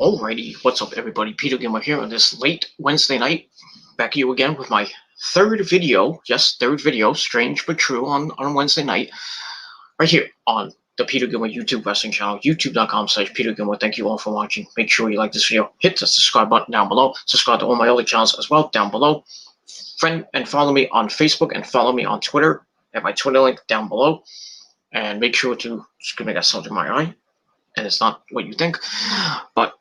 Alrighty, what's up everybody? Peter Gamer here on this late Wednesday night. Back at you again with my third video. Yes, third video, strange but true, on Wednesday night. Right here on the Peter Gamer YouTube wrestling channel, youtube.com/Peter Gamer. Thank you all for watching. Make sure you like this video. Hit the subscribe button down below. Subscribe to all my other channels as well down below. Friend and follow me on Facebook and follow me on Twitter at my Twitter link down below. And make sure to, excuse me, I got something in my eye. And it's not what you think, but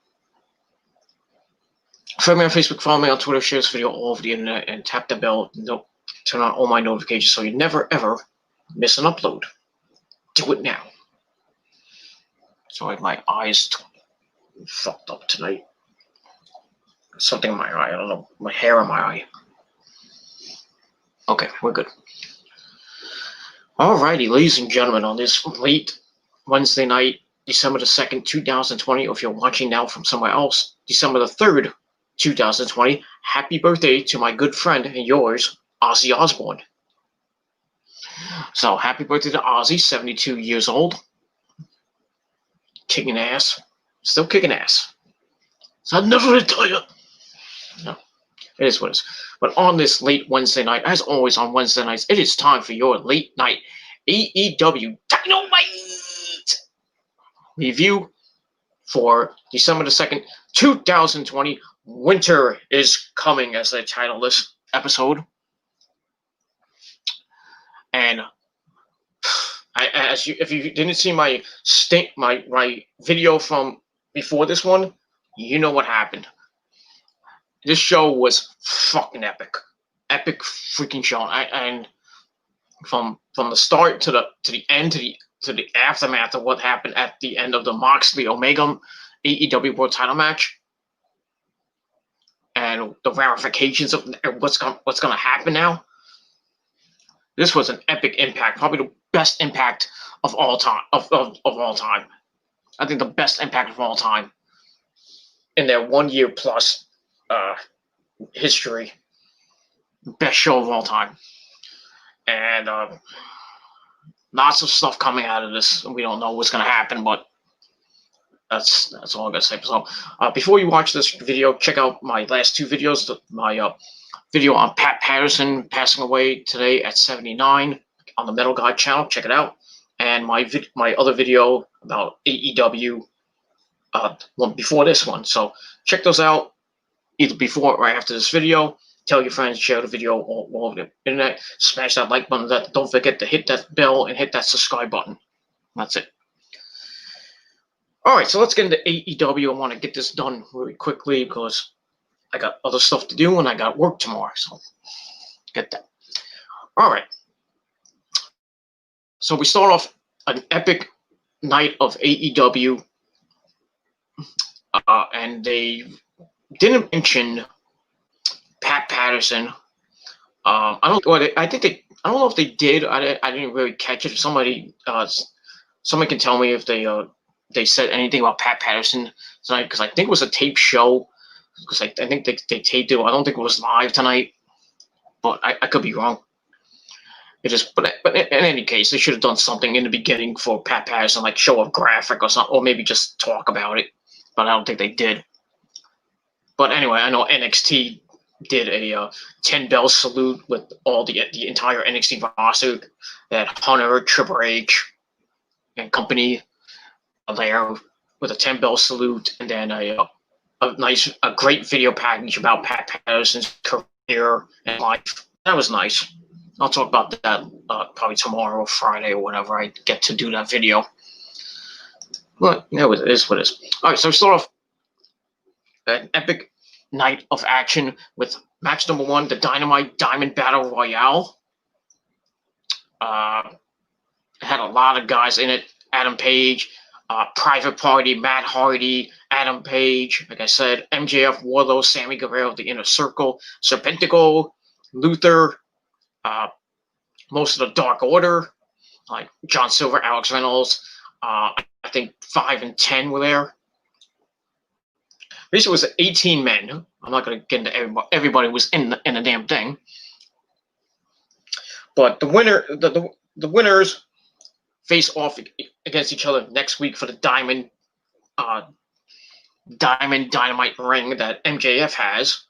friend me on Facebook, follow me on Twitter, share this video all over the internet, and tap the bell. Turn on all my notifications so you never ever miss an upload. Do it now. Sorry, my eyes fucked up tonight. Something in my eye. I don't know. My hair in my eye. Okay, we're good. Alrighty, ladies and gentlemen, on this late Wednesday night, December the 2nd, 2020, or if you're watching now from somewhere else, December the 3rd, 2020, happy birthday to my good friend and yours, Ozzy Osbourne. So, happy birthday to Ozzy, 72 years old. Kicking ass. Still kicking ass. So I'll never retire. No, it is what it is. But on this late Wednesday night, as always on Wednesday nights, it is time for your late night AEW Dynamite review for December the 2nd, 2020. Winter is coming, as I title this episode. And if you didn't see my video from before this one, you know what happened. This show was fucking epic freaking show. And from the start to the end to the aftermath of what happened at the end of the Moxley Omega AEW World Title match, and the ramifications of what's going to happen now. This was an epic impact, probably the best impact of all time. Of all time, I think the best impact of all time in their 1 year plus history. Best show of all time, and lots of stuff coming out of this. We don't know what's going to happen, but that's all I'm going to say. So before you watch this video, check out my last two videos. My video on Pat Patterson passing away today at 79 on the Metal Guy channel. Check it out. And my other video about AEW, one before this one. So check those out either before or after this video. Tell your friends, share the video all over the internet. Smash that like button. Don't forget to hit that bell and hit that subscribe button. That's it. All right, so let's get into AEW. I want to get this done really quickly because I got other stuff to do and I got work tomorrow. So get that. All right. So we start off an epic night of AEW, and they didn't mention Pat Patterson. I don't know if they did. I didn't really catch it. If somebody can tell me if they said anything about Pat Patterson tonight, because I think it was a tape show. Because I think they taped it. I don't think it was live tonight, but I could be wrong. But in any case, they should have done something in the beginning for Pat Patterson, like show a graphic or something, or maybe just talk about it. But I don't think they did. But anyway, I know NXT did a 10 bell salute with all the entire NXT roster. That Hunter, Triple H, and company there with a 10 bell salute, and then a great video package about Pat Patterson's career and life. That was nice. I'll talk about that probably tomorrow or Friday or whenever I get to do that video. But it is what it is. All right, so we start off an epic night of action with match number 1, the Dynamite Diamond Battle Royale. It had a lot of guys in it. Adam Page, Private Party, Matt Hardy, Adam Page, like I said, MJF, Wardlow, Sammy Guevara, The Inner Circle, Serpentico, Luther, most of the Dark Order, like John Silver, Alex Reynolds. I think 5 and 10 were there. Basically, it was 18 men. I'm not going to get into everybody. Everybody was in the damn thing. But the winners face off against each other next week for the Diamond Diamond Dynamite ring that MJF has.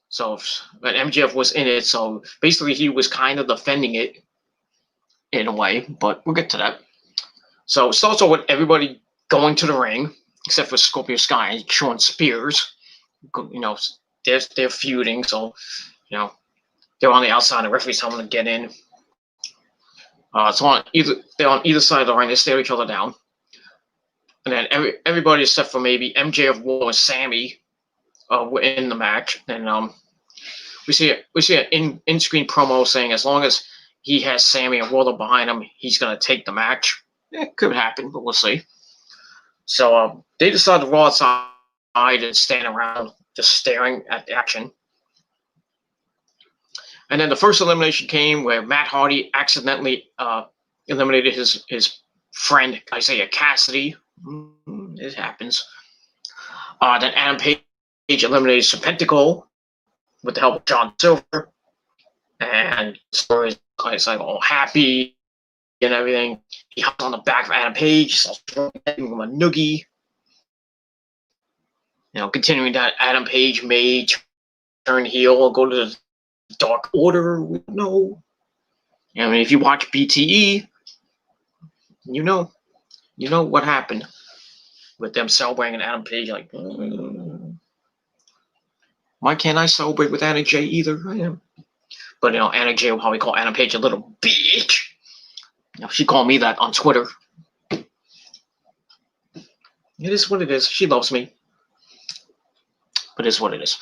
So, but MJF was in it, so basically he was kind of defending it in a way, but we'll get to that. So it starts off with everybody going to the ring, except for Scorpio Sky and Shawn Spears. You know, they're feuding, so you know they're on the outside. The referee's telling them to get in. So they're on either side of the ring. They stare each other down, and then everybody except for maybe MJF, Wardlow, and Sammy were in the match. And we see an in-screen promo saying as long as he has Sammy and Wardlow behind him, he's gonna take the match. It could happen, but we'll see. So they decide to roll outside and stand around just staring at the action. And then the first elimination came where Matt Hardy accidentally eliminated his friend Isaiah Cassidy. It happens. Then Adam Page eliminated Serpentico with the help of John Silver. And Silver is like all happy and everything. He hops on the back of Adam Page, starts giving him a noogie. You know, continuing that, Adam Page may turn heel, go to the Dark Order. We don't know. I mean, if you watch BTE, you know what happened with them celebrating Adam Page. Like, why can't I celebrate with Anna Jay either? I am. But you know, Anna Jay will probably call Adam Page a little bitch. You know, she called me that on Twitter. It is what it is. She loves me. But it is what it is.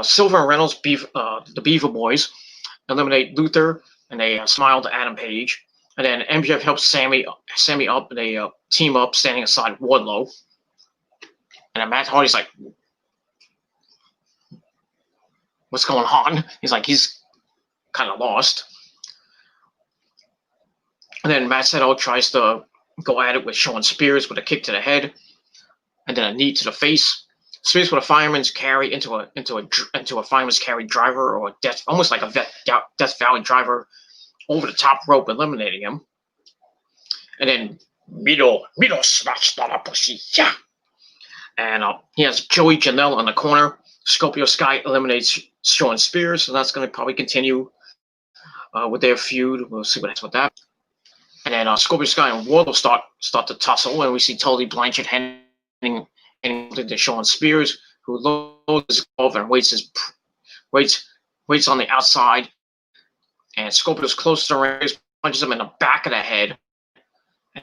Silver and Reynolds, the Beaver Boys, eliminate Luther, and they smile to Adam Page. And then MJF helps Sammy up, and they team up, standing aside Wardlow. And then Matt Hardy's like, what's going on? He's kind of lost. And then Matt Sydal tries to go at it with Shawn Spears with a kick to the head, and then a knee to the face. Spears with a fireman's carry into a fireman's carry driver, or almost like a Death Valley driver, over the top rope, eliminating him. And then Miro smashed on a pussy, yeah. And he has Joey Janela in the corner. Scorpio Sky eliminates Shawn Spears, and that's going to probably continue with their feud. We'll see what happens with that. And then Scorpio Sky and Wardlow start to tussle, and we see Tully Blanchard handing to Shawn Spears, who loads his glove and waits on the outside. And Scorpio's close to the ring, punches him in the back of the head,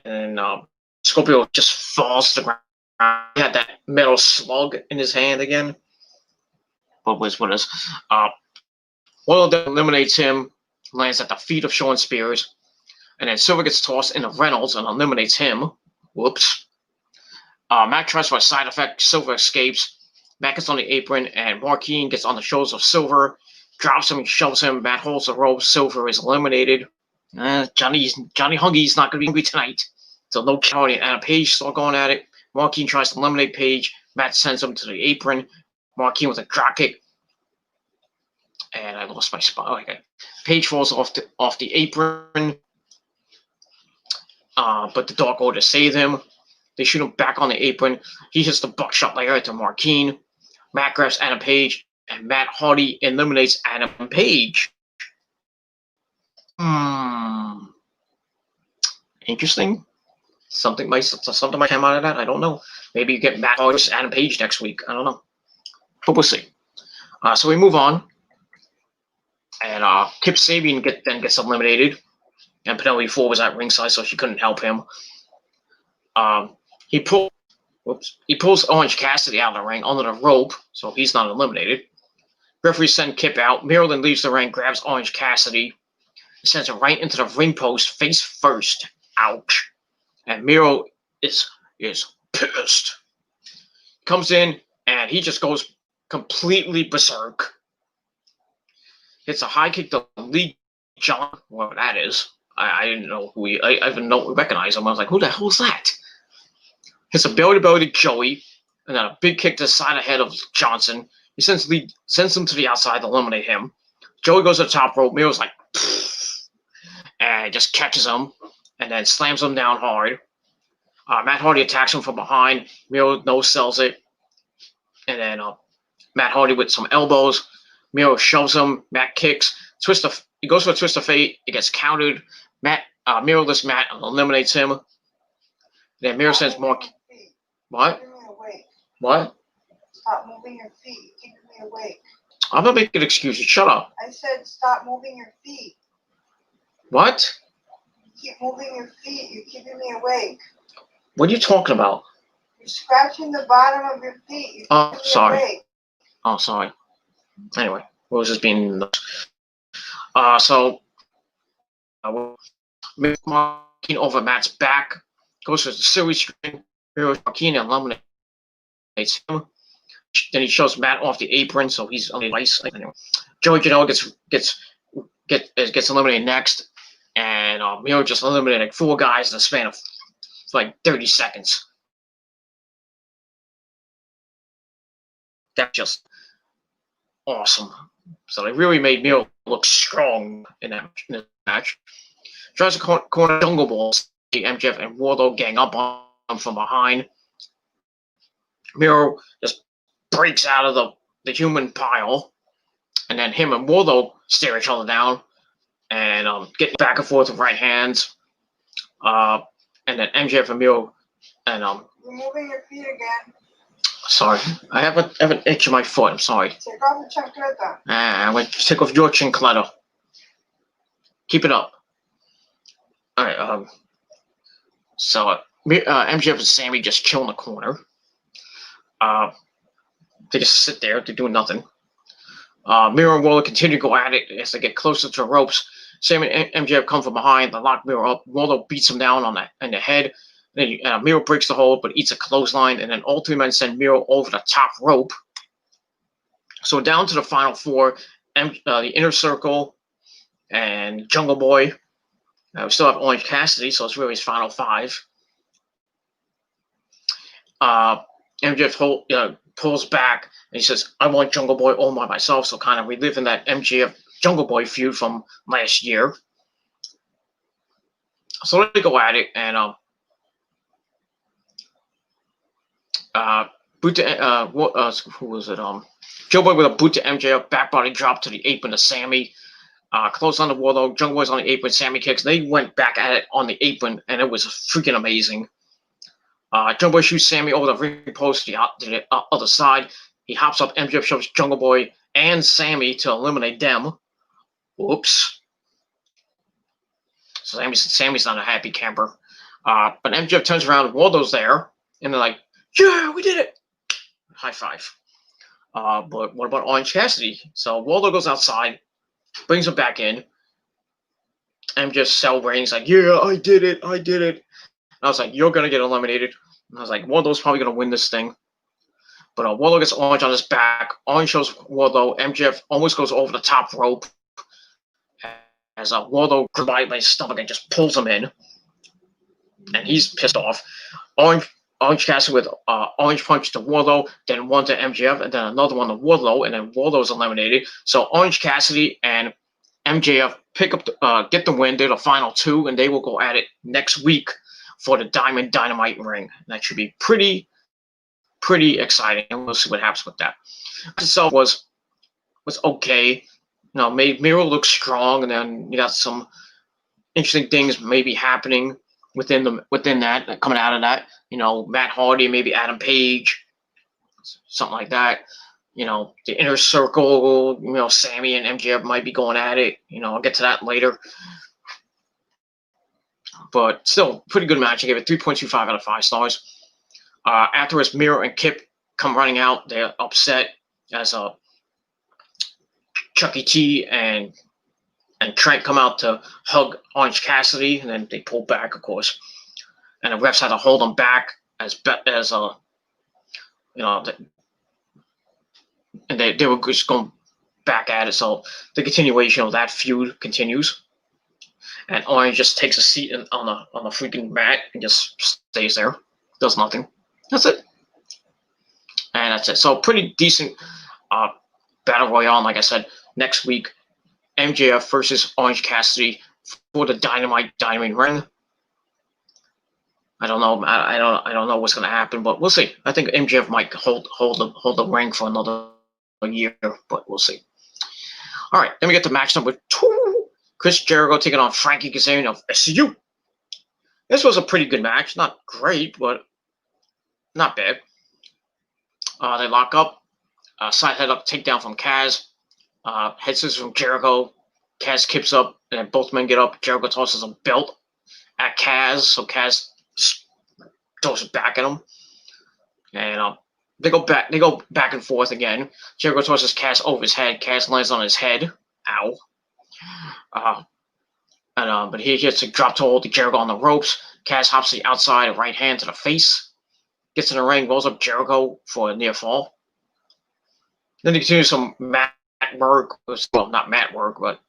and Scorpio just falls to the ground. He had that metal slug in his hand again. But what is? Wardlow eliminates him, lands at the feet of Shawn Spears, and then Silver gets tossed into Reynolds and eliminates him. Whoops. Matt tries for a side effect. Silver escapes. Matt gets on the apron, and Marquine gets on the shoulders of Silver, drops him and shoves him. Matt holds the rope. Silver is eliminated. Johnny Hungie's not going to be hungry tonight. So no Charlie and Adam Page still going at it. Marquine tries to eliminate Page. Matt sends him to the apron. Marquine with a drop kick. And I lost my spot. Okay. Page falls off the apron. But the Dark Order save him. They shoot him back on the apron. He hits the buckshot layer to Marquine. Matt grabs Adam Page, and Matt Hardy eliminates Adam Page. Interesting. Something might come out of that. I don't know. Maybe you get Matt Hardy versus Adam Page next week. I don't know. But we'll see. So we move on. And Kip Sabian gets eliminated. And Penelope Ford was at ringside, so she couldn't help him. He pulls Orange Cassidy out of the ring under the rope, so he's not eliminated. Referee sends Kip out. Maryland leaves the ring, grabs Orange Cassidy, and sends him right into the ring post, face first. Ouch. And Miro is pissed. Comes in, and he just goes completely berserk. Hits a high kick to Lee John, whatever that is. I didn't know who I even recognize him. I was like, who the hell is that? Hits a belly-to-belly to Joey, and then a big kick to the side of the head of Johnson. He sends him to the outside to eliminate him. Joey goes to the top rope. Miro's like, pfft, and just catches him, and then slams him down hard. Matt Hardy attacks him from behind. Miro no sells it, and then Matt Hardy with some elbows. Miro shoves him. Matt kicks. He goes for a twist of fate. It gets countered. Miro lifts Matt and eliminates him. Then Miro sends Mark. What? What? Stop moving your feet. You're keeping me awake. I'm not making excuses. Shut up. I said stop moving your feet. What? You keep moving your feet. You're keeping me awake. What are you talking about? You're scratching the bottom of your feet. Oh, sorry. Oh, sorry. Anyway, what was just being Marquine over Matt's back, goes for the series screen. Marquine eliminates him. Then he shows Matt off the apron, so he's on the ice. Anyway, Joey Janela gets eliminated next, and Miro just eliminated like 4 guys in the span of like 30 seconds. That's just awesome. So they really made Miro look strong in that match. Tries to corner Jungle Balls. MJF and Wardlow gang up on him from behind. Miro just breaks out of the human pile, and then him and Wardlow stare each other down and get back and forth with right hands. And then MJF and Miro and You're moving your feet again. Sorry, I have an itch in my foot. I'm sorry. Take off the chancleta. I'm going to take off your chancleta. Keep it up. All right. So MJF and Sammy just chill in the corner. They just sit there. They're doing nothing. Miro and Wardlow continue to go at it as they get closer to the ropes. Sammy and MJF come from behind. They lock Miro up. Wardlow beats him down in the head. Then Miro breaks the hold, but eats a clothesline, and then all 3 men send Miro over the top rope. So down to the final 4, the Inner Circle and Jungle Boy. We still have Orange Cassidy, so it's really his final 5. MJF pulls back, and he says, I want Jungle Boy all by myself, so kind of reliving that MJF Jungle Boy feud from last year. So they go at it, and who was it? Joe Boy with a boot to MJF, back body drop to the apron to Sammy. Close on the Wardlow, Jungle Boy's on the apron, Sammy kicks. They went back at it on the apron, and it was freaking amazing. Jungle Boy shoots Sammy over the ring post to the other side. He hops up, MJF shoves Jungle Boy and Sammy to eliminate them. Oops. So Sammy's not a happy camper. But MJF turns around, Wardlow's there, and they're like, yeah, we did it. High five. But what about Orange Cassidy? So Wardlow goes outside, brings him back in. MJF celebrating. He's like, yeah, I did it. And I was like, you're going to get eliminated. And I was like, Wardlow's probably going to win this thing. But Wardlow gets Orange on his back. Orange shows Wardlow. MJF almost goes over the top rope as Wardlow grabs by his stomach and just pulls him in. And he's pissed off. Orange Cassidy with Orange Punch to Wardlow, then one to MJF, and then another one to Wardlow, and then Wardlow's eliminated. So Orange Cassidy and MJF get the win. They're the final 2, and they will go at it next week for the Diamond Dynamite ring. That should be pretty exciting, and we'll see what happens with that. Itself was okay. Made Miro look strong, and then you got some interesting things maybe happening within that, coming out of that. Matt Hardy, maybe Adam Page, something like that. The Inner Circle, Sammy and MJF might be going at it. I'll get to that later. But still, pretty good match. I gave it 3.25 out of 5 stars. Afterwards, Miro and Kip come running out. They're upset as Chucky T and Trent come out to hug Orange Cassidy, and then they pull back, of course. And the refs had to hold them back and they were just going back at it. So the continuation of that feud continues. And Orange just takes a seat on the freaking mat and just stays there, does nothing. That's it. And that's it. So pretty decent battle royale. Like I said, next week, MJF versus Orange Cassidy for the Dynamite Diamond ring. I don't know. I don't know what's going to happen, but we'll see. I think MJF might hold the ring for another year, but we'll see. All right, then we get to match number 2. Chris Jericho taking on Frankie Kazarian of SCU. This was a pretty good match. Not great, but not bad. They lock up. Side headlock takedown from Kaz. Head scissors from Jericho. Kaz kips up, and then both men get up. Jericho tosses a belt at Kaz, so Kaz throws it back at him. And they go back and forth again. Jericho tosses Kaz over his head. Kaz lands on his head. Ow. But he gets a drop to hold Jericho on the ropes. Kaz hops to the outside, a right hand to the face. Gets in the ring, rolls up Jericho for a near fall. Then he continues some mat work. Well, not mat work, but,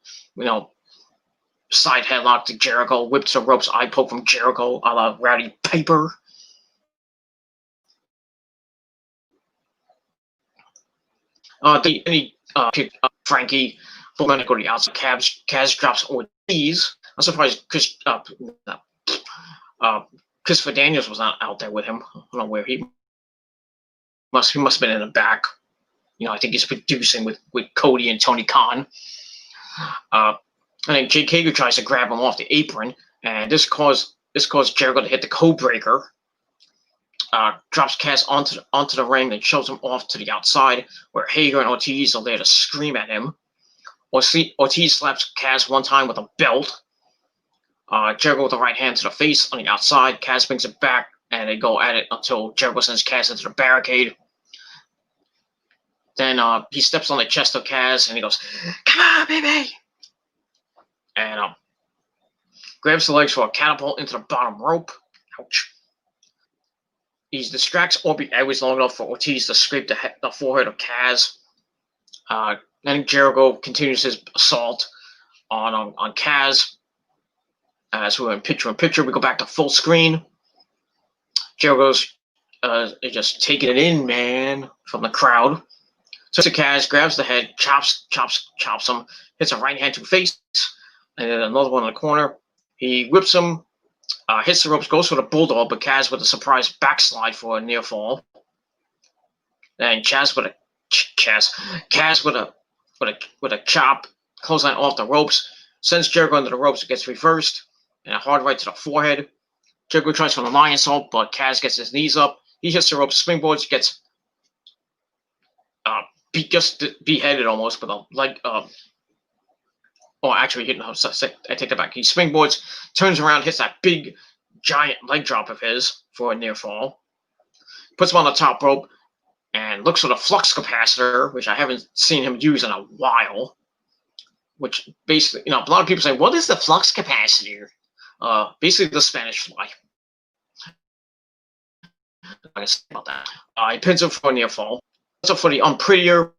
side headlock to Jericho. Whips the ropes, eye poke from Jericho a la Rowdy Piper. Pick up Frankie. Both men go to the outside. Kaz drops Ortiz. I'm surprised Christopher Daniels was not out there with him. I don't know where he must have been in the back. I think he's producing with Cody and Tony Khan. And then Jake Hager tries to grab him off the apron, and this caused Jericho to hit the code breaker. Drops Kaz onto the ring and shoves him off to the outside, where Hager and Ortiz are there to scream at him. Ortiz slaps Kaz one time with a belt. Jericho with a right hand to the face on the outside. Kaz brings it back, and they go at it until Jericho sends Kaz into the barricade. Then he steps on the chest of Kaz, and he goes, "Come on, baby!" And grabs the legs for a catapult into the bottom rope. Ouch. He distracts Aubrey Edwards long enough for Ortiz to scrape the forehead of Kaz. Then Jericho continues his assault on Kaz. As we're in picture, we go back to full screen. Jericho's just taking it in, man, from the crowd. So Kaz grabs the head, chops him, hits a right hand to the face, and then another one in the corner. He whips him, hits the ropes, goes for the bulldog, but Kaz with a surprise backslide for a near fall. Then Kaz with a chop, clothesline off the ropes, sends Jericho into the ropes, gets reversed, and a hard right to the forehead. Jericho tries for the lion salt, but Kaz gets his knees up. He hits the ropes, springboards, gets beheaded almost with a leg. Actually, I take that back. He springboards, turns around, hits that big, giant leg drop of his for a near fall. Puts him on the top rope and looks for the flux capacitor, which I haven't seen him use in a while. Which basically, a lot of people say, "What is the flux capacitor?" Basically the Spanish fly. I guess about that. He pins him for a near fall. So for the unprettier,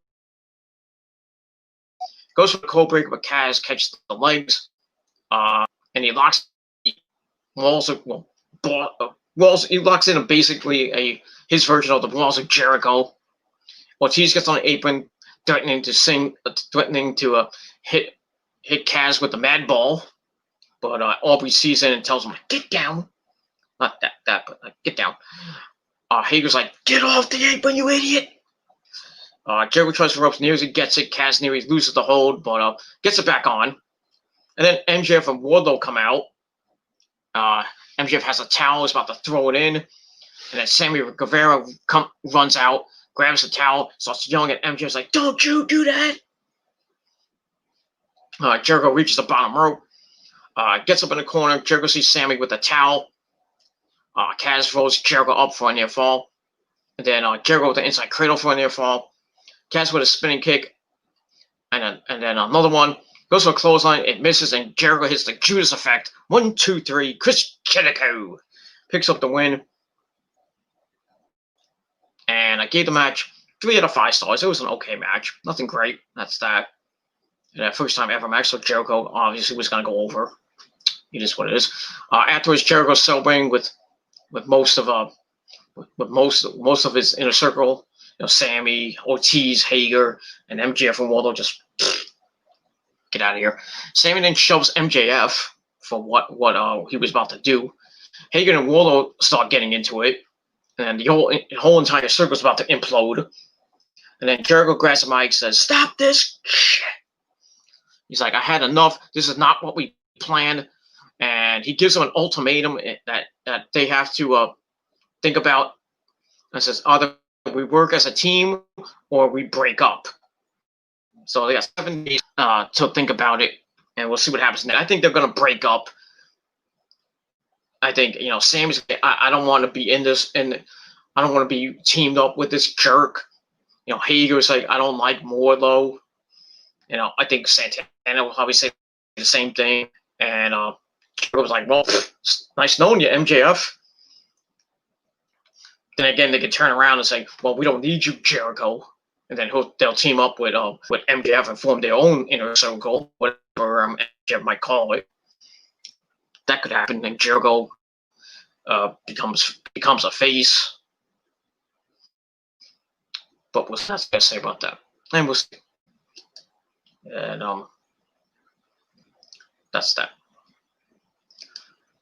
goes for the cold breaker, but Kaz catches the legs, and he locks walls. He locks in basically his version of the walls of Jericho. Ortiz gets on the apron, threatening to hit Kaz with the mad ball, but Aubrey sees it and tells him, "Get down." Not that, but get down. Hager's like, "Get off the apron, you idiot!" Jericho tries to ropes, nearly gets it. Kaz nearly loses the hold, but gets it back on. And then MJF and Wardlow come out. MJF has a towel, is about to throw it in. And then Sammy Guevara runs out, grabs the towel, starts yelling at MJF, like, "Don't you do that!" Jericho reaches the bottom rope, gets up in the corner. Jericho sees Sammy with the towel. Kaz rolls Jericho up for a near fall. And then Jericho with the inside cradle for a near fall. Kaz with a spinning kick. And then another one. Goes for a clothesline. It misses, and Jericho hits the Judas effect. 1, 2, 3. Chris Jericho picks up the win. And I gave the match 3 out of 5 stars. It was an okay match. Nothing great. That's that. And first time ever match, so Jericho obviously was going to go over. It is what it is. Afterwards, Jericho celebrating with most of his inner circle. Sammy, Ortiz, Hager, and MJF and Wardlow just get out of here. Sammy then shoves MJF for what he was about to do. Hagen and Wardlow start getting into it, and the whole entire circle's about to implode. And then Jericho grabs the mic, says, "Stop this shit." He's like, "I had enough. This is not what we planned." And he gives them an ultimatum that they have to think about. And says, either we work as a team or we break up. So they got 7 days to think about it, and we'll see what happens next. I think they're going to break up. I think, Sammy's, I don't want to be in this, and I don't want to be teamed up with this jerk. Hager's like, I don't like Wardlow. I think Santana will probably say the same thing. And Jericho was like, well, nice knowing you, MJF. Then again, they could turn around and say, well, we don't need you, Jericho. And then they'll team up with MJF and form their own inner circle, whatever MJF might call it. That could happen. Then Jericho becomes a face. But what's that to say about that? And we'll see. And that's that.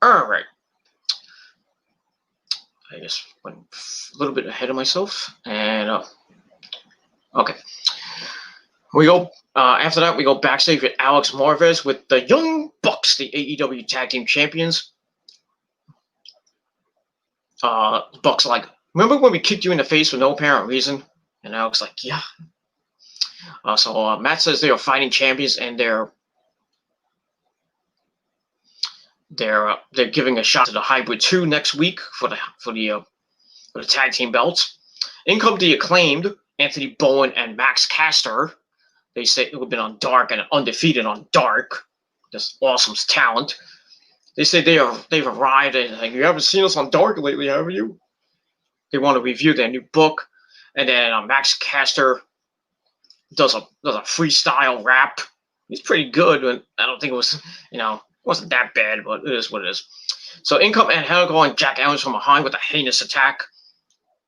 All right. I guess went a little bit ahead of myself. And okay. We go after that. We go backstage with Alex Marvez with the Young Bucks, the AEW Tag Team Champions. Bucks are like, remember when we kicked you in the face for no apparent reason? And Alex like, yeah. So Matt says they are fighting champions, and they're giving a shot to the Hybrid 2 next week for the tag team belts. In come the Acclaimed, Anthony Bowen and Max Caster. They say they've been on Dark and undefeated on Dark. Just awesome talent. They say they've arrived, and like, you haven't seen us on Dark lately, have you? They want to review their new book, and then Max Caster does a freestyle rap. He's pretty good, but I don't think it was wasn't that bad, but it is what it is. So in come Angelico and Jack Evans from behind with a heinous attack.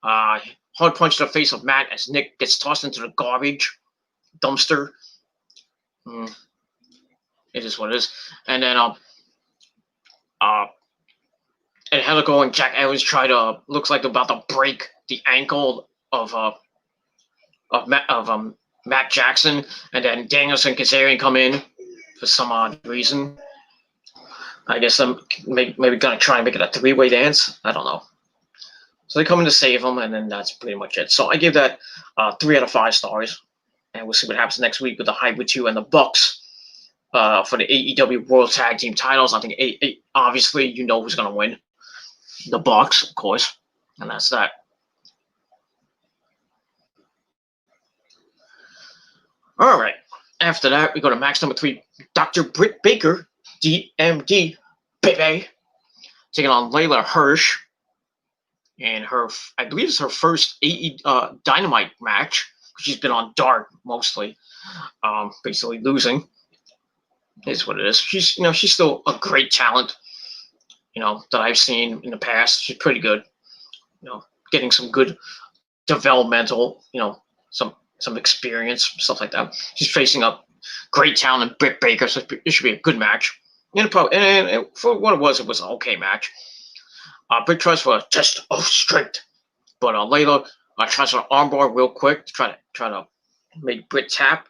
Hard punch to the face of Matt as Nick gets tossed into the garbage dumpster. It is what it is. And then Angelico and Jack Evans looks like they're about to break the ankle of Matt Jackson, and then Danielson and Kazarian come in for some odd reason. I guess I'm maybe gonna try and make it a 3-way dance. I don't know. So they come in to save them, and then that's pretty much it. So I give that 3 out of 5 stars, and we'll see what happens next week with the Hybrid 2 and the Bucks for the AEW World Tag Team titles. I think obviously who's gonna win. The Bucks, of course, and that's that. All right. After that, we go to match number 3. Dr. Britt Baker, DMD, baby, taking on Layla Hirsch. And I believe it's her first Dynamite match. She's been on Dark mostly, basically losing. Is what it is. She's still a great talent. That I've seen in the past. She's pretty good. Getting some good developmental. Some experience, stuff like that. She's facing up great talent, Britt Baker, so it should be a good match. And for what it was an okay match. Britt tries for a test of strength, but Layla tries for an armbar real quick to try to make Britt tap.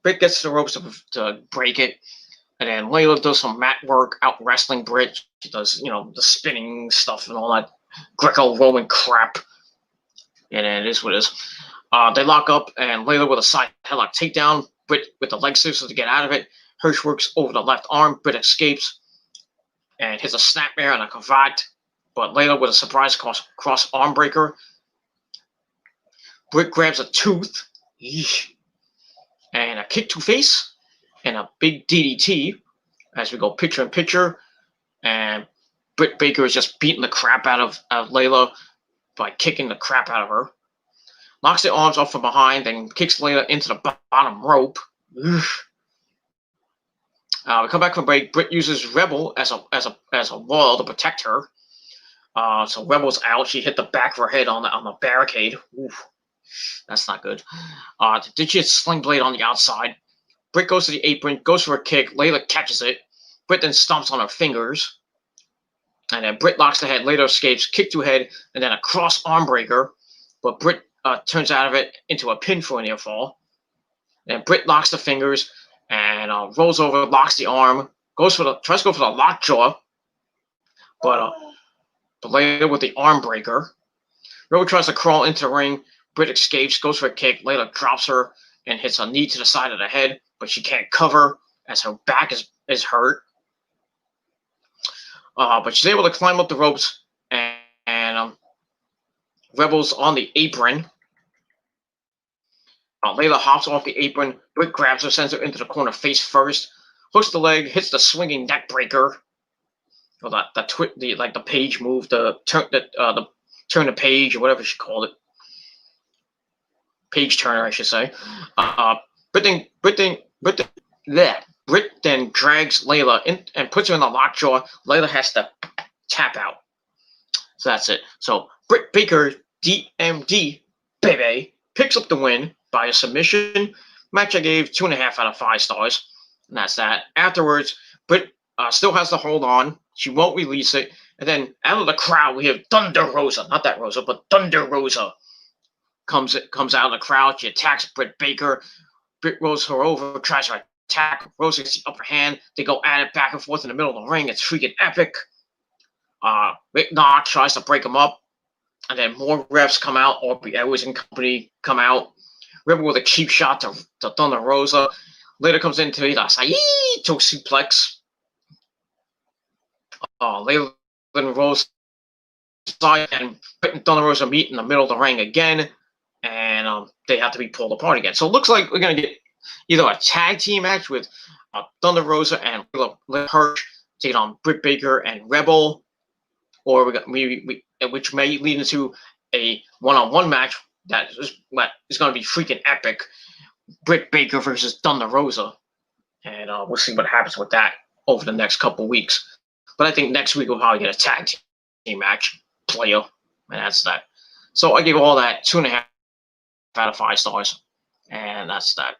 Britt gets to the ropes to break it, and then Layla does some mat work, out wrestling Britt. She does the spinning stuff and all that Greco-Roman crap, and it is what it is. They lock up, and Layla with a side headlock takedown. Britt with the leg scissors to get out of it. Hirsch works over the left arm. Britt escapes and hits a snapmare and a cravat. But Layla with a surprise cross arm breaker. Britt grabs a tooth. And a kick to face. And a big DDT. As we go picture in picture. And Britt Baker is just beating the crap out of Layla by kicking the crap out of her. Knocks the arms off from behind, then kicks Layla into the bottom rope. We come back from break. Britt uses Rebel as a wall to protect her. So Rebel's out. She hit the back of her head on the barricade. Oof, that's not good. Then she hits Sling Blade on the outside. Britt goes to the apron, goes for a kick. Layla catches it. Britt then stomps on her fingers. And then Britt locks the head, later escapes, kick to head, and then a cross arm breaker. But Britt turns out of it into a pin for a near fall. And Britt locks the fingers and rolls over, locks the arm, tries to go for the lockjaw, but later with the arm breaker. Riddle tries to crawl into the ring. Britt escapes, goes for a kick, later drops her and hits a knee to the side of the head, but she can't cover as her back is hurt. But she's able to climb up the ropes, and Rebel's on the apron. Layla hops off the apron. Britt grabs her, sends her into the corner face first, hooks the leg, hits the swinging neck breaker. Or the page move, the turn the page or whatever she called it. Page turner, I should say. Britt then drags Layla in and puts her in the lockjaw. Layla has to tap out. So that's it. So Britt Baker, DMD, baby, picks up the win by a submission. Match I gave 2.5 out of 5 stars. And that's that. Afterwards, Britt still has to hold on. She won't release it. And then out of the crowd, we have Thunder Rosa. Not that Rosa, but Thunder Rosa comes out of the crowd. She attacks Britt Baker. Britt rolls her over, tries to attack. Rosa gets the upper hand. They go at it back and forth in the middle of the ring. It's freaking epic. Rick Knox tries to break them up. And then more refs come out. Aubrey Edwards and company come out. Rebel with a cheap shot to Thunder Rosa. Later comes into the Saito suplex. Layla rolls side, and Britt and Thunder Rosa meet in the middle of the ring again. And they have to be pulled apart again. So it looks like we're going to get either a tag team match with Thunder Rosa and Layla Hirsch taking on Britt Baker and Rebel, or which may lead into a one-on-one match that is going to be freaking epic. Britt Baker versus Thunder Rosa. And we'll see what happens with that over the next couple weeks. But I think next week we'll probably get a tag team match, player, and that's that. So I give all that 2.5 out of 5 stars, and that's that.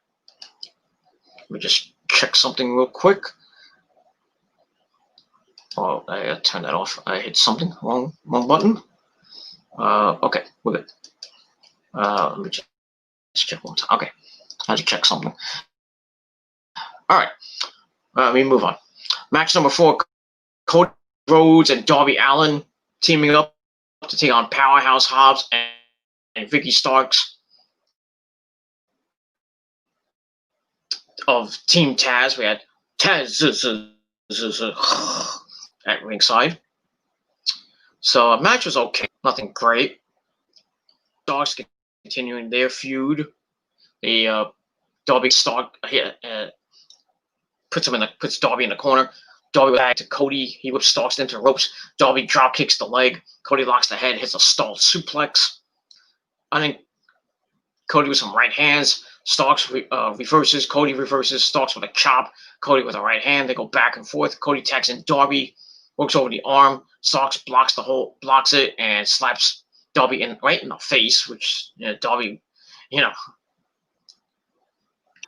Let me just check something real quick. Oh, I gotta turn that off. I hit something, wrong button. Okay, we're good. Let me just check one time. Okay, I had to check something. All right, let me move on. Match number 4. Cody Rhodes and Darby Allin teaming up to take on Powerhouse Hobbs and Ricky Starks of Team Taz. We had Taz at ringside. So a match was okay, nothing great. Starks continuing their feud. The Darby Stark puts Darby in the corner. Darby back to Cody. He whips Starks into the ropes. Darby drop kicks the leg. Cody locks the head, hits a stalled suplex. I think Cody with some right hands. Starks reverses. Cody reverses. Starks with a chop. Cody with a right hand. They go back and forth. Cody tags in Darby. Works over the arm. Starks blocks it and slaps Darby right in the face, which Darby,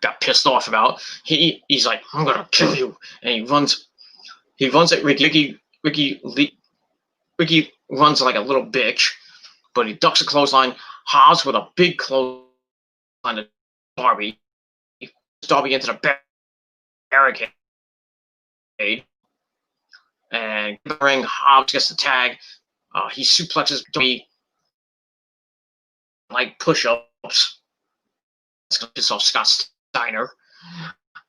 got pissed off about. He's like, I'm gonna kill you, and he runs at Ricky. Ricky runs like a little bitch, but he ducks a clothesline. Hobbs with a big clothesline to Darby. Darby into the barricade. And in the ring, Hobbs gets the tag. He suplexes Darby like push-ups. It's going to piss off Scott Steiner.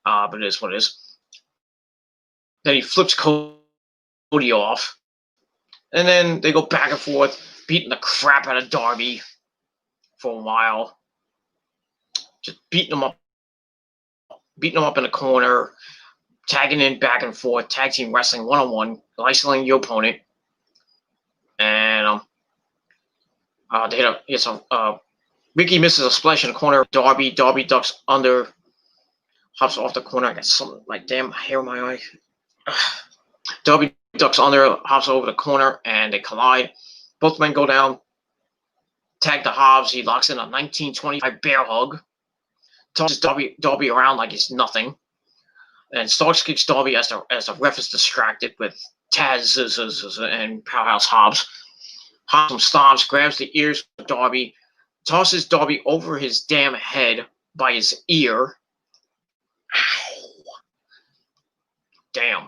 But it is what it is. Then he flips Cody off. And then they go back and forth, beating the crap out of Darby for a while. Just beating him up in the corner, tagging in back and forth, tag team wrestling one-on-one, isolating your opponent. And Ricky misses a splash in the corner. Darby ducks under, hops off the corner. I got something like damn hair in my eye. Darby ducks under, hops over the corner, and they collide. Both men go down. Tag to Hobbs. He locks in a 1925 bear hug. Tosses Darby around like he's nothing. And Starks kicks Darby as the ref is distracted with Taz and Powerhouse Hobbs. Hobbs stops, grabs the ears of Darby, tosses Darby over his damn head by his ear. Ow. Damn.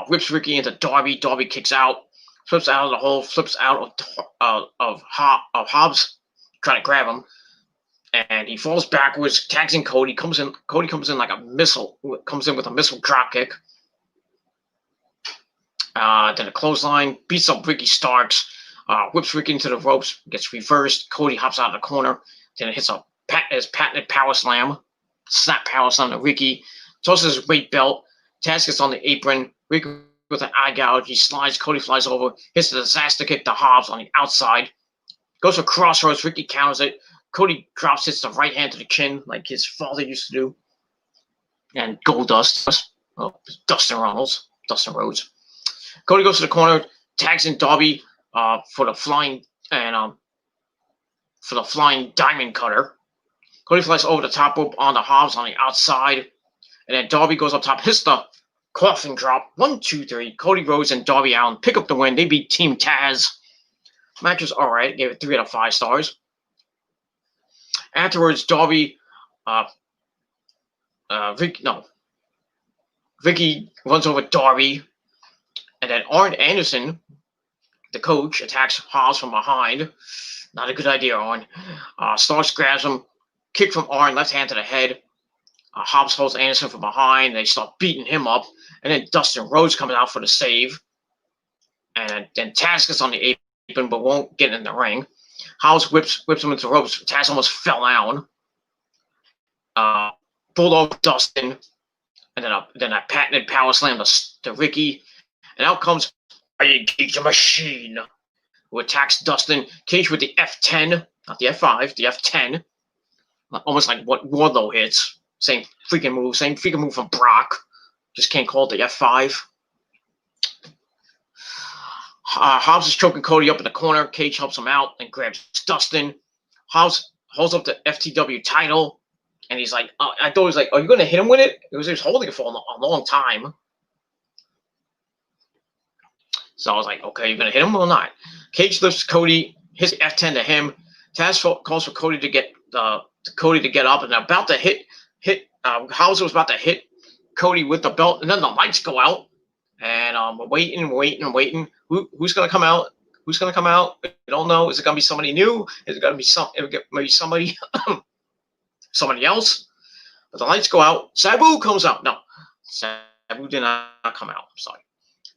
Whips Ricky into Darby. Darby kicks out, flips out of the hole, flips out of Hobbs, trying to grab him, and he falls backwards, tags in Cody. Cody comes in like a missile. Comes in with a missile dropkick. Then a clothesline, beats up Ricky Starks, whips Ricky into the ropes, gets reversed. Cody hops out of the corner, then hits his patented power slam, snap power slam to Ricky, tosses his weight belt. Taz gets on the apron. Ricky with an eye gouge. He slides. Cody flies over. Hits a disaster kick to Hobbs on the outside. Goes for crossroads. Ricky counters it. Cody drops, hits the right hand to the chin like his father used to do. And Goldust. Well, Dustin Rhodes. Cody goes to the corner. Tags in Darby for the flying diamond cutter. Cody flies over the top rope on the Hobbs on the outside. And then Darby goes up top, hits the coffin drop. 1, 2, 3. Cody Rhodes and Darby Allin pick up the win. They beat Team Taz. Match was all right. Gave it 3 out of 5 stars. Afterwards, Darby, Ricky runs over Darby. And then Arn Anderson, the coach, attacks Hobbs from behind. Not a good idea, Arn. Starks grabs him. Kick from Arn, left hand to the head. Hobbs holds Anderson from behind. They start beating him up. And then Dustin Rhodes comes out for the save. And then Taz gets on the apron but won't get in the ring. Hobbs whips him into the ropes. Taz almost fell down. Bulldog Dustin. And then a patented power slam to Ricky. And out comes Iron Cage the Machine, who attacks Dustin. Cage with the F10, not the F5, the F10. Almost like what Wardlow hits. Same freaking move from Brock. Just can't call it the F5. Hobbs is choking Cody up in the corner. Cage helps him out and grabs Dustin. Hobbs holds up the FTW title. And he's like, I thought he was like, are you going to hit him with it? He was holding it for a long time. So I was like, okay, you're going to hit him or not? Cage lifts Cody, hits the F10 to him. Taz calls for Cody to get up, and about to hit Hobbs was about to hit Cody with the belt, and then the lights go out, and we're waiting. Who's going to come out? Who's going to come out? We don't know. Is it going to be somebody new? Is it going to be maybe somebody else? But the lights go out. Sabu comes out. No, Sabu did not come out. I'm sorry.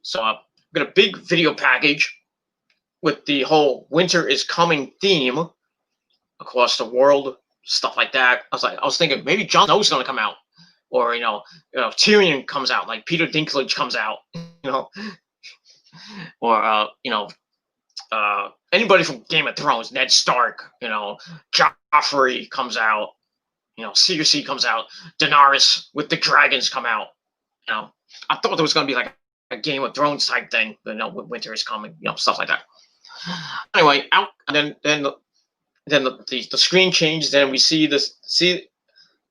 So we got a big video package with the whole winter is coming theme across the world, stuff like that. I was thinking maybe Jon Snow's going to come out, or Tyrion comes out, like Peter Dinklage comes out, or anybody from Game of Thrones, Ned Stark, Joffrey comes out, Cersei comes out, Daenerys with the dragons come out. I thought there was going to be like a Game of Thrones type thing, winter is coming, stuff like that. Anyway, out, and then the screen changes. Then we see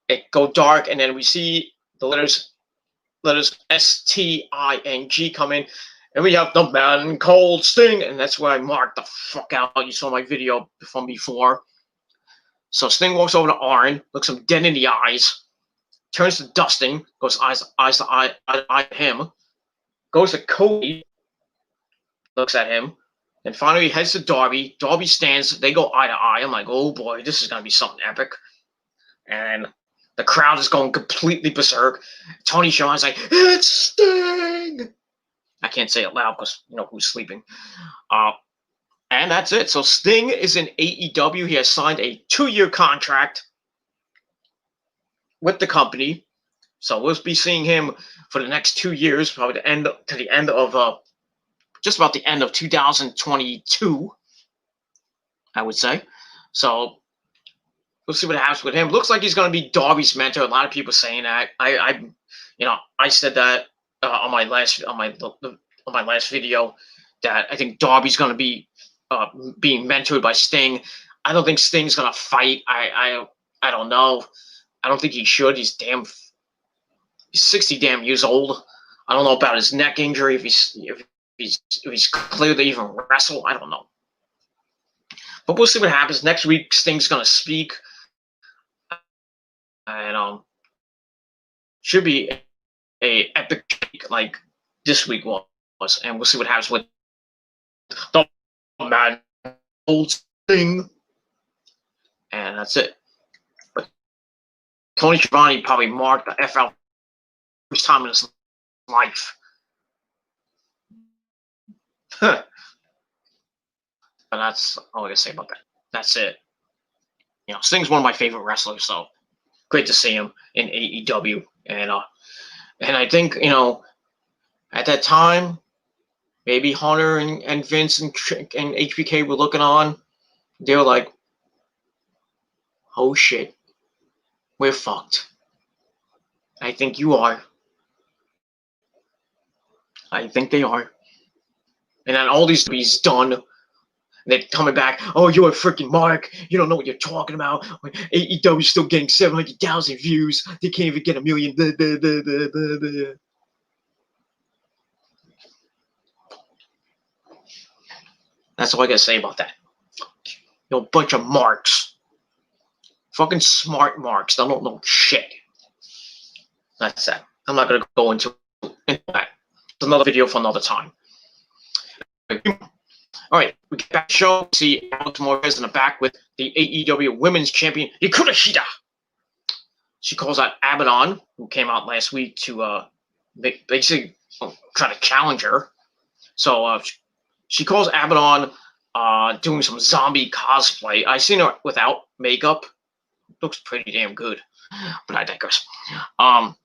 it go dark, and then we see the letters STING come in, and we have the Man Cold Sting, and that's where I marked the fuck out. You saw my video from before. So Sting walks over to Arn, looks him dead in the eyes, turns to Dustin, goes eyes to eye to him, goes to Cody, looks at him, and finally heads to Darby. Darby stands. They go eye to eye. I'm like, oh boy, this is going to be something epic. And the crowd is going completely berserk. Tony Khan's like, it's Sting! I can't say it loud because, who's sleeping. And that's it. So Sting is in AEW. He has signed a 2-year contract with the company. So we'll be seeing him for the next 2 years, probably just about the end of 2022, I would say. So we'll see what happens with him. Looks like he's going to be Darby's mentor. A lot of people saying that. I said that on my last video that I think Darby's going to be being mentored by Sting. I don't think Sting's going to fight. I don't know. I don't think he should. He's 60 damn years old. I don't know about his neck injury, if he's clear to even wrestle. I don't know. But we'll see what happens. Next week, Sting's gonna speak. And should be a epic like this week was. And we'll see what happens with the man old Sting. And that's it. But Tony Schiavone probably marked the FL first time in his life. But that's all I gotta say about that. That's it. You know, Sting's one of my favorite wrestlers, so great to see him in AEW. And I think, you know, at that time, maybe Hunter and Vince and HBK were looking on. They were like, oh shit, we're fucked. I think you are. I think they are. And then all these he's done. They're coming back. Oh, you're a freaking mark. You don't know what you're talking about. AEW's still getting 700,000 views. They can't even get a million. Blah, blah, blah, blah, blah, blah. That's all I gotta say about that. You're a bunch of marks. Fucking smart marks. They don't know shit. That's that. I'm not gonna go into that. It's another video for another time. All right, we get back to the show. See Alex Morales in the back with the AEW Women's Champion Hikaru Shida. She calls out Abaddon, who came out last week to basically try to challenge her. So she calls Abaddon doing some zombie cosplay. I seen her without makeup. Looks pretty damn good, but I digress. And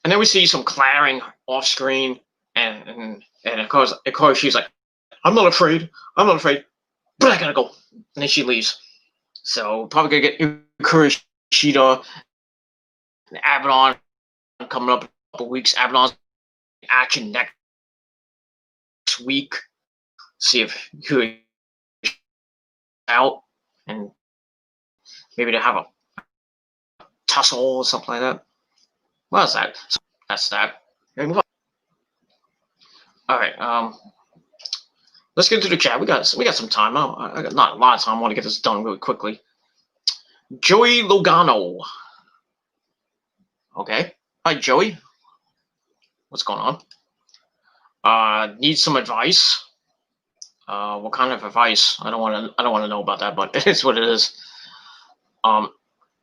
then we see some clattering off screen, and of course she's like, I'm not afraid, but I gotta go. And then she leaves. So probably gonna get Hikaru Shida and Abaddon coming up in a couple weeks. Abaddon's action next week. See if Hikaru out, and maybe to have a tussle or something like that. Well, that's that. So that's that. Move on. All right. Let's get into the chat. We got some time. I got not a lot of time. I want to get this done really quickly. Joey Logano. Okay. Hi, Joey. What's going on? Need some advice. What kind of advice? I don't want to know about that, but it's what it is.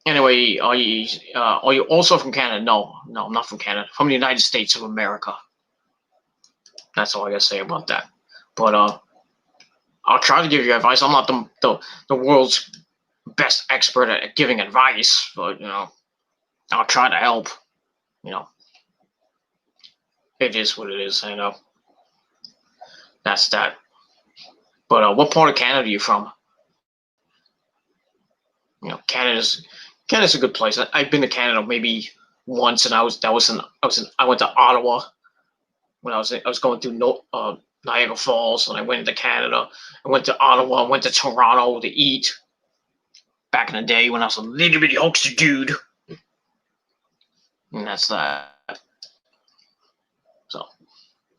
Anyway, are you also from Canada? No, I'm not from Canada. From the United States of America. That's all I gotta say about that. But I'll try to give you advice. I'm not the world's best expert at giving advice, but you know, I'll try to help. You know, it is what it is. I know. That's that. But what part of Canada are you from? You know, Canada's a good place. I've been to Canada maybe once, and I went to Ottawa when I was going through Niagara Falls, and I went into Canada. I went to Ottawa. I went to Toronto to eat. Back in the day when I was a little bitty Hulkster dude, and that's that. So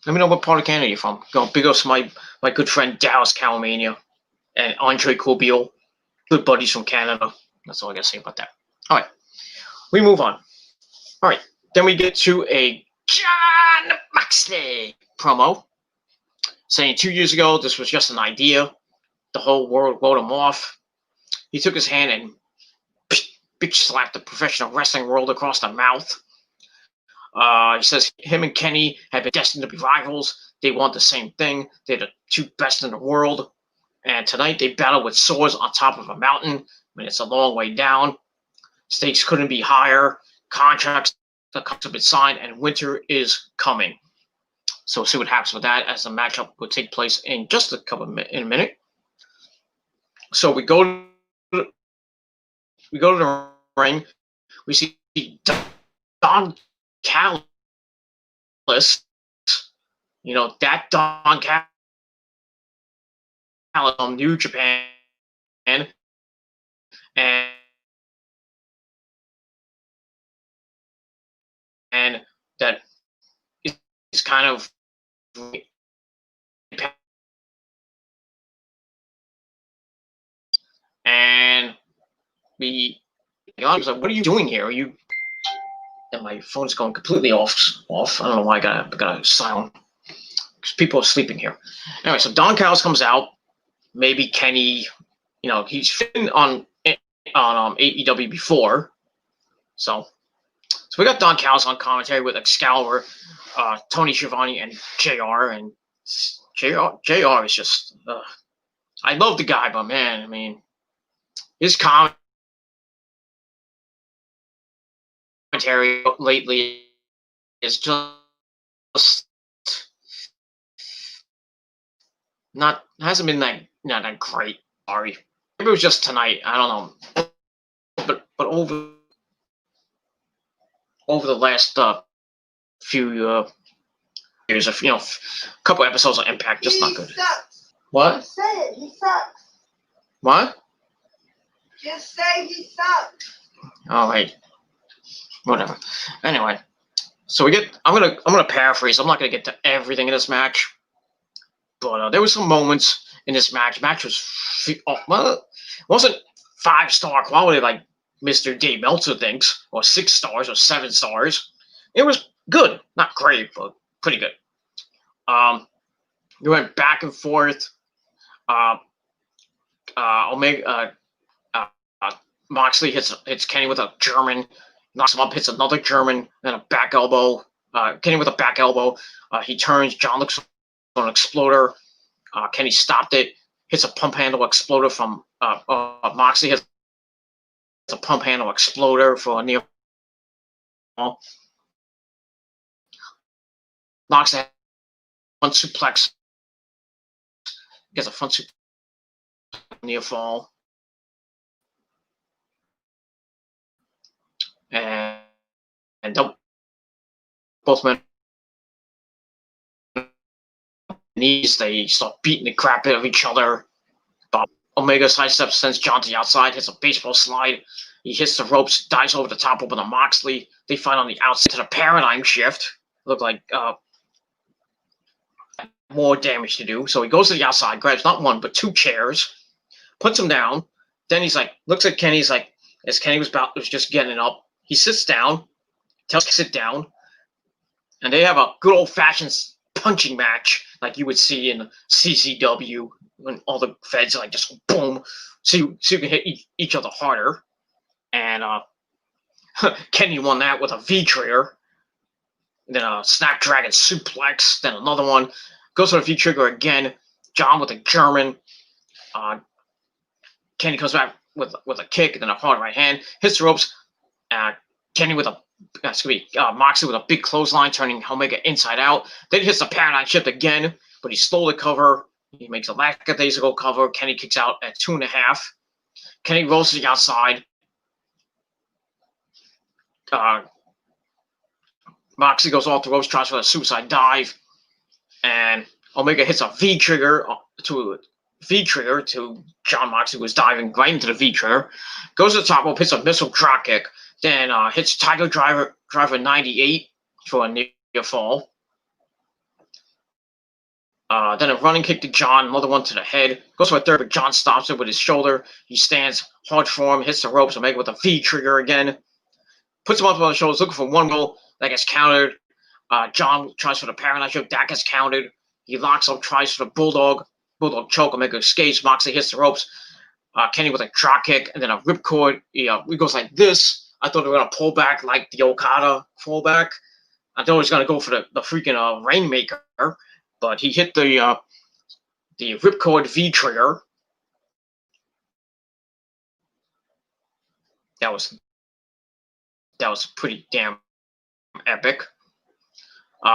let me know what part of Canada you're from. Go big ups my good friend Dallas Calamania and Andre Corbeil, good buddies from Canada. That's all I gotta say about that. All right, we move on. All right, then we get to a Jon Moxley promo saying 2 years ago this was just an idea. The whole world wrote him off. He took his hand and bitch slapped the professional wrestling world across the mouth. He says him and Kenny have been destined to be rivals. They want the same thing. They're the two best in the world. And tonight they battle with swords on top of a mountain. I mean, it's a long way down. Stakes couldn't be higher. Contracts have been signed, and winter is coming. So we'll see what happens with that as the matchup will take place in just in a minute. So we go to the ring. We see Don Callis. You know, that Don Callis from New Japan, and that is kind of and the guy was like, "What are you doing here? Are you?" And my phone's going completely off. I don't know why I got a silent because people are sleeping here. Anyway, so Don Callis comes out. Maybe Kenny, he's been on AEW before, so we got Don Callis on commentary with Excalibur, Tony Schiavone, and JR. And JR is just, I love the guy, but man, I mean, his commentary lately is just hasn't been that great. Sorry, maybe it was just tonight. I don't know, but over the last few years, of a couple episodes of Impact, just not good. Sucks. What? Just say it. He sucks. What? Just say he sucks. Oh wait, whatever. Anyway, so I'm gonna paraphrase. I'm not gonna get to everything in this match, but there were some moments in this match. Match was it wasn't 5-star quality like Mr. Dave Meltzer thinks, or 6 stars or 7 stars. It was good, not great, but pretty good. We went back and forth. Moxley hits Kenny with a German, knocks him up, hits another German, then a back elbow. Kenny with a back elbow. He turns. John looks for an exploder. Kenny stopped it. Hits a pump handle exploder from Moxley. Hits a pump handle exploder for a near fall. Knocks a front suplex. Gets a front suplex near fall. And both men knees. They start beating the crap out of each other. But Omega sidesteps, sends John to the outside, hits a baseball slide. He hits the ropes, dives over the top rope with a Moxley. They fight on the outside to the paradigm shift. Look like more damage to do. So he goes to the outside, grabs not one but 2 chairs, puts him down. Then he's like, looks at Kenny. He's like, as Kenny was just getting up, he sits down, tells him to sit down, and they have a good old fashioned punching match like you would see in CCW when all the feds like just boom, so you can hit each other harder. And Kenny won that with a V-trigger, then a Snapdragon suplex, then another one. Goes for a V-trigger again. John with a German. Kenny comes back with a kick and then a hard right hand. Hits the ropes. Kenny with Moxley with a big clothesline, turning Omega inside out. Then he hits the paradigm shift again, but he stole the cover. He makes a lackadaisical cover. Kenny kicks out at 2.5. Kenny rolls to the outside. Moxley goes off the ropes, tries for a suicide dive, and Omega hits a V-trigger to John Moxley, who was diving right into the V-trigger. Goes to the top rope, hits a missile drop kick, then hits Tiger Driver 98 for a near fall. Then a running kick to John, another one to the head. Goes for a third, but John stops it with his shoulder. He stands hard form, hits the ropes, Omega with a V-trigger again. Puts him up on the shoulders, looking for one goal. That gets countered. John tries for the paradigm shift. That gets countered. He locks up, tries for the Bulldog choke. Omega escapes. Moxley hits the ropes. Kenny with a drop kick and then a ripcord. He goes like this. I thought they were going to pull back like the Okada fallback. I thought he was going to go for the freaking Rainmaker, but he hit the ripcord V-trigger. That was pretty damn epic.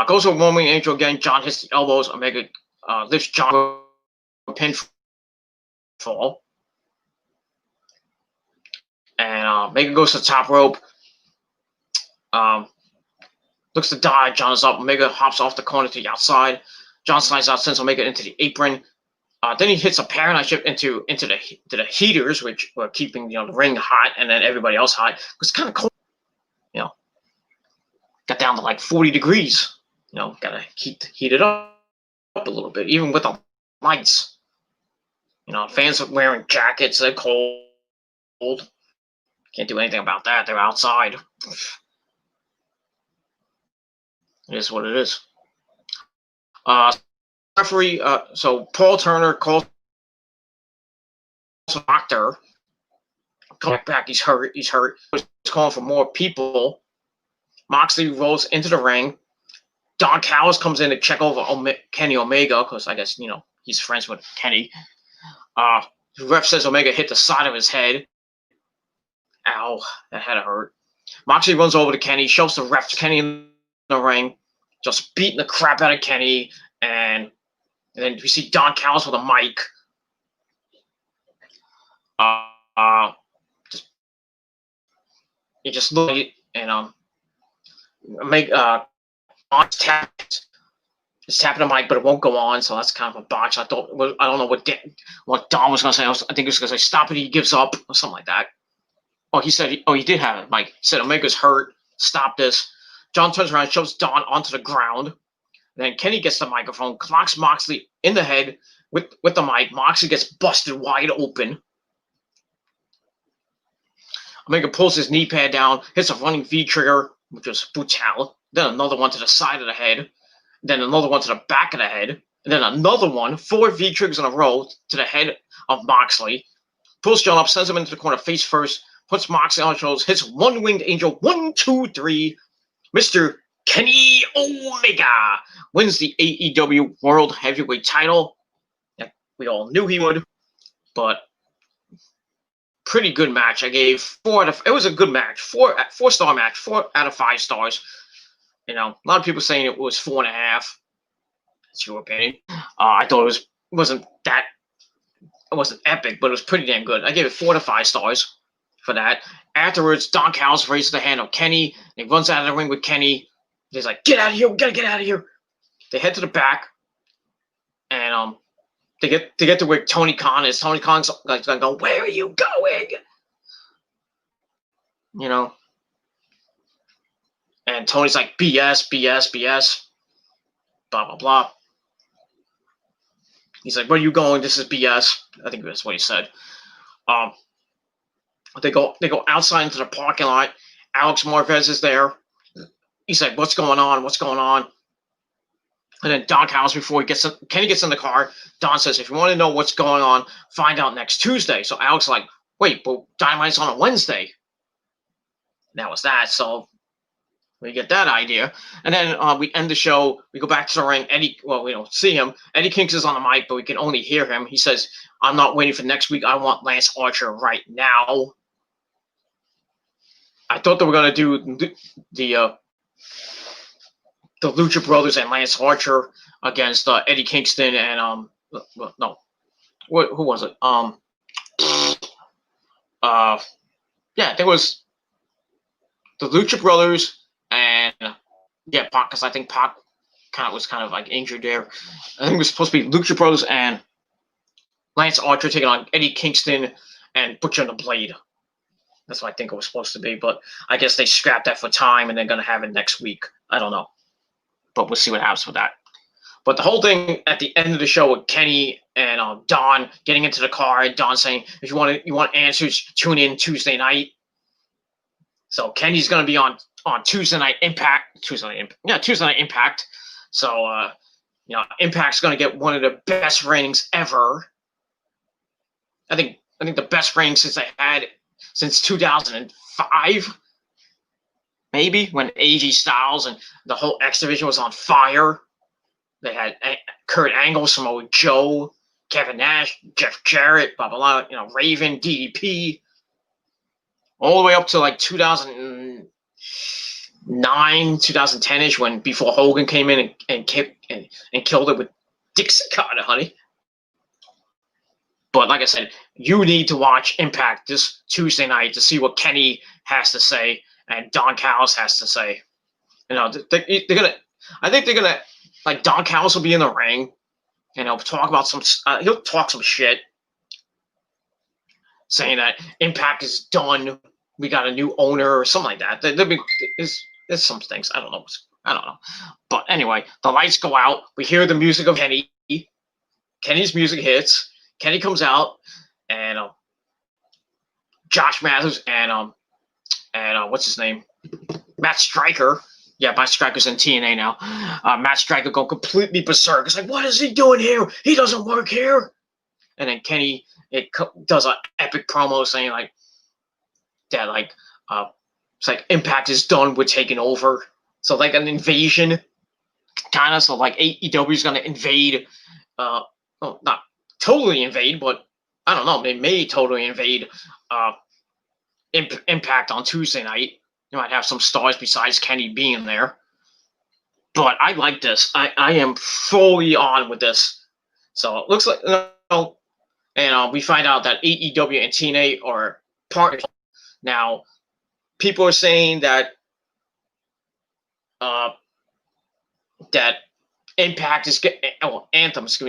Goes for Roman Angel again. John hits the elbows. Omega lifts John for a pinfall. And Omega goes to the top rope. Looks to die. John is up. Omega hops off the corner to the outside. John slides out, sends Omega into the apron. Then he hits a paradigm shift into the heaters, which were keeping the ring hot and then everybody else hot. It was kind of cold. Got down to like 40 degrees. Gotta heat it up a little bit, even with the lights. Fans are wearing jackets. They're cold. Can't do anything about that. They're outside. It is what it is. Referee. So Paul Turner calls a doctor. Coming back. He's hurt. He's calling for more people. Moxley rolls into the ring. Don Callis comes in to check over Kenny Omega because I guess he's friends with Kenny. The ref says Omega hit the side of his head. Ow, that had to hurt. Moxley runs over to Kenny, shoves the ref Kenny in the ring, just beating the crap out of Kenny, and then we see Don Callis with a mic. You just look at it and make Don's tapping the mic, but it won't go on, so that's kind of a botch. I don't know what Don was gonna say. I think he was gonna say stop it. He gives up or something like that. Oh, he said he did have it. Mike he said Omega's hurt. Stop this. John turns around, shoves Don onto the ground. Then Kenny gets the microphone, clocks Moxley in the head with the mic. Moxley gets busted wide open. Omega pulls his knee pad down, hits a running V trigger, which was brutal. Then another one to the side of the head. Then another one to the back of the head. And then another one, 4 V triggers in a row to the head of Moxley. Pulls John up, sends him into the corner face first. Puts Moxley on his shoulders, hits one-winged angel, 1, 2, 3. Mr. Kenny Omega wins the AEW World Heavyweight title. Yeah, we all knew he would, but pretty good match. I gave 4 it was a good match. 4-star match, 4 out of 5 stars. A lot of people saying it was 4.5. That's your opinion. I thought it wasn't epic, but it was pretty damn good. I gave it 4 to 5 stars. For that. Afterwards, Don Callis raises the hand of Kenny. He runs out of the ring with Kenny. He's like, get out of here. We got to get out of here. They head to the back. And they get to where Tony Khan is. Tony Khan's like going to go, where are you going? And Tony's like, BS, BS, BS. Blah, blah, blah. He's like, where are you going? This is BS. I think that's what he said. They go outside into the parking lot. Alex Marvez is there. He's like, what's going on? What's going on? And then Don Callis, before Kenny gets in the car, Don says, if you want to know what's going on, find out next Tuesday. So Alex is like, wait, but Dynamite's on a Wednesday. And that was that. So we get that idea. And then we end the show. We go back to the ring. We don't see him. Eddie Kingston is on the mic, but we can only hear him. He says, I'm not waiting for next week. I want Lance Archer right now. I thought they were going to do the Lucha Brothers and Lance Archer against Eddie Kingston and no, who was it? There was the Lucha Brothers and Pac, because I think Pac was kind of like injured there. I think it was supposed to be Lucha Brothers and Lance Archer taking on Eddie Kingston and Butcher and the Blade. That's what I think it was supposed to be, but I guess they scrapped that for time and they're going to have it next week. I don't know, but we'll see what happens with that. But the whole thing at the end of the show with Kenny and Don getting into the car and Don saying, if you want answers, tune in Tuesday night. So Kenny's going to be on Tuesday Night Impact. Tuesday Night Impact. So, Impact's going to get one of the best ratings ever. I think the best ratings since 2005, maybe, when AJ Styles and the whole X Division was on fire. They had Kurt Angle, Samoa Joe, Kevin Nash, Jeff Jarrett, blah, blah, blah, Raven, DDP, all the way up to like 2009, 2010-ish, before Hogan came in and killed it with Dixie Carter, honey. But like I said, you need to watch Impact this Tuesday night to see what Kenny has to say and Don Callis has to say. I think they're gonna, like, Don Callis will be in the ring and he'll talk about he'll talk some shit, saying that Impact is done. We got a new owner or something like that. There's some things. I don't know I don't know. But anyway, the lights go out. We hear the music of Kenny. Kenny's music hits. Kenny comes out, and Josh Matthews and what's his name? Matt Striker. Yeah, Matt Striker's in TNA now. Matt Striker go completely berserk. It's like, what is he doing here? He doesn't work here. And then Kenny does an epic promo saying like that, like it's like Impact is done with taking over. So like an invasion, kind of. So like AEW is gonna invade. Well, not totally invade, but I don't know. They may totally invade Impact on Tuesday night. You might have some stars besides Kenny being there. But I like this. I am fully on with this. So it looks like, and we find out that AEW and TNA are partners. Now, people are saying that that Impact is Anthem is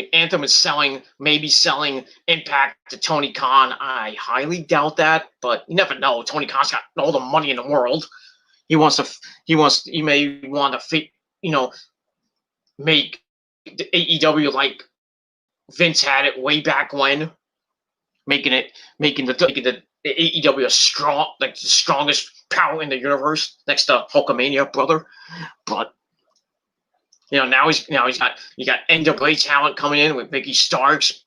maybe selling Impact to Tony Khan. I highly doubt that, but you never know. Tony Khan's got all the money in the world. He may want to make the AEW like Vince had it way back when, making the AEW the strongest power in the universe next to Hulkamania, brother. But now he's got NWA talent coming in with Mickey Starks,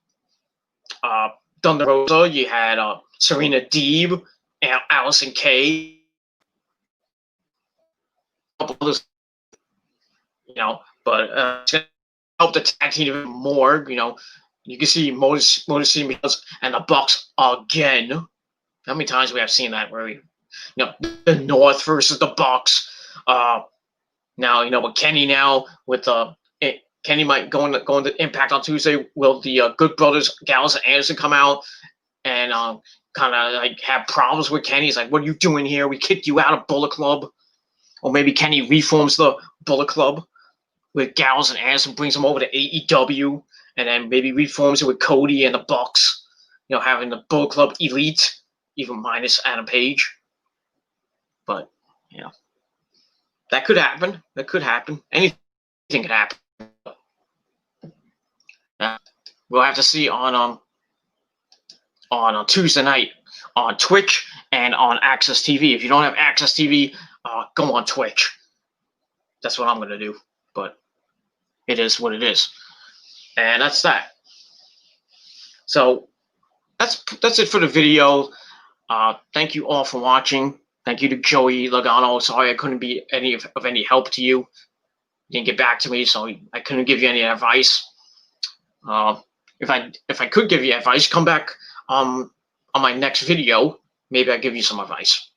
Thunder Rosa. You had Serena Deeb, Allison Kay, a couple others. But it's gonna help the tag team even more. You can see Motor City and the Bucks again. How many times we have seen that where the North versus the Bucks. Now, with Kenny Kenny might go into Impact on Tuesday. Will the Good Brothers, Gallows and Anderson come out and kind of like have problems with Kenny? He's like, what are you doing here? We kicked you out of Bullet Club. Or maybe Kenny reforms the Bullet Club with Gallows and Anderson, brings him over to AEW, and then maybe reforms it with Cody and the Bucks, having the Bullet Club Elite, even minus Adam Page. But, that could happen. Anything could happen. We'll have to see on Tuesday night on Twitch and on Access TV. If you don't have Access TV, go on Twitch. That's what I'm going to do. But it is what it is. And that's that. So that's it for the video. Thank you all for watching. Thank you to Joey Logano. Sorry I couldn't be of any help to you. You didn't get back to me, so I couldn't give you any advice. If I could give you advice, come back on my next video. Maybe I'll give you some advice.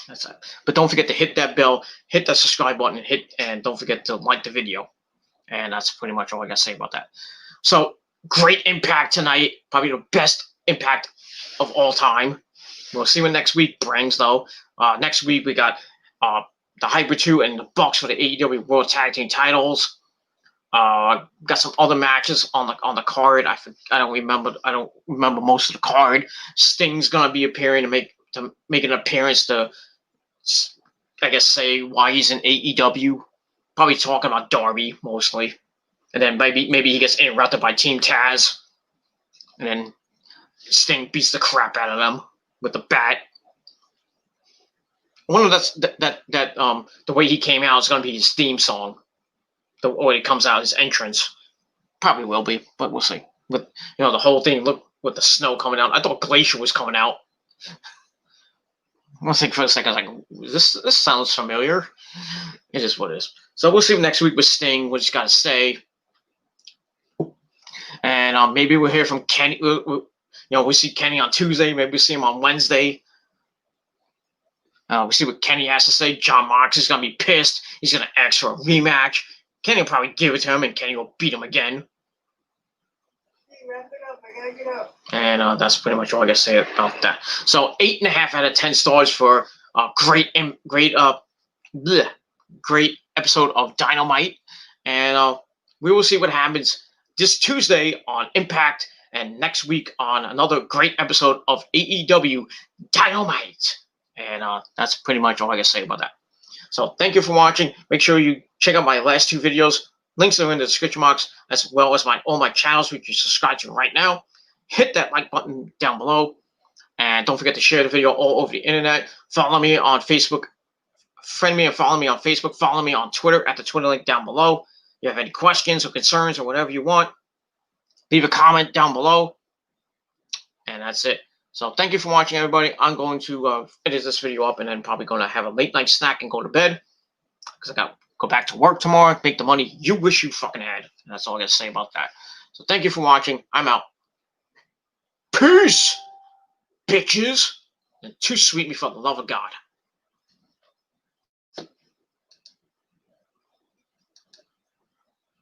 That's it. But don't forget to hit that bell, hit that subscribe button, and don't forget to like the video. And that's pretty much all I got to say about that. So, great Impact tonight. Probably the best Impact of all time. We'll see what next week brings, though. Next week, we got the Hyper 2 and the Bucks for the AEW World Tag Team titles. Got some other matches on the card. I don't remember most of the card. Sting's gonna be appearing to make an appearance to, I guess, say why he's in AEW. Probably talking about Darby mostly, and then maybe he gets interrupted by Team Taz, and then Sting beats the crap out of them with the bat. I wonder the way he came out is going to be his theme song. The way it comes out, his entrance. Probably will be, but we'll see. With the whole thing, look with the snow coming out. I thought Glacier was coming out. I was thinking for a second, I was like, this sounds familiar. It is what it is. So we'll see next week with Sting, what he's got to say. And maybe we'll hear from Kenny. We'll see Kenny on Tuesday. Maybe we'll see him on Wednesday. We'll see what Kenny has to say. John Mox is going to be pissed. He's going to ask for a rematch. Kenny will probably give it to him, and Kenny will beat him again. Hey, wrap it up. I gotta get up. And that's pretty much all I got to say about that. So 8.5 out of 10 stars for a great episode of Dynamite. And we will see what happens this Tuesday on Impact, and next week on another great episode of AEW Dynamite. And that's pretty much all I got to say about that. So thank you for watching. Make sure you check out my last 2 videos. Links are in the description box, as well as all my channels, which you subscribe to right now. Hit that like button down below. And don't forget to share the video all over the internet. Follow me on Facebook. Friend me and follow me on Facebook. Follow me on Twitter at the Twitter link down below. If you have any questions or concerns or whatever you want, leave a comment down below. And that's it. So thank you for watching, everybody. I'm going to edit this video up and then probably going to have a late night snack and go to bed. Because I got to go back to work tomorrow, make the money you wish you fucking had. And that's all I got to say about that. So thank you for watching. I'm out. Peace, bitches. And too sweet me for the love of God.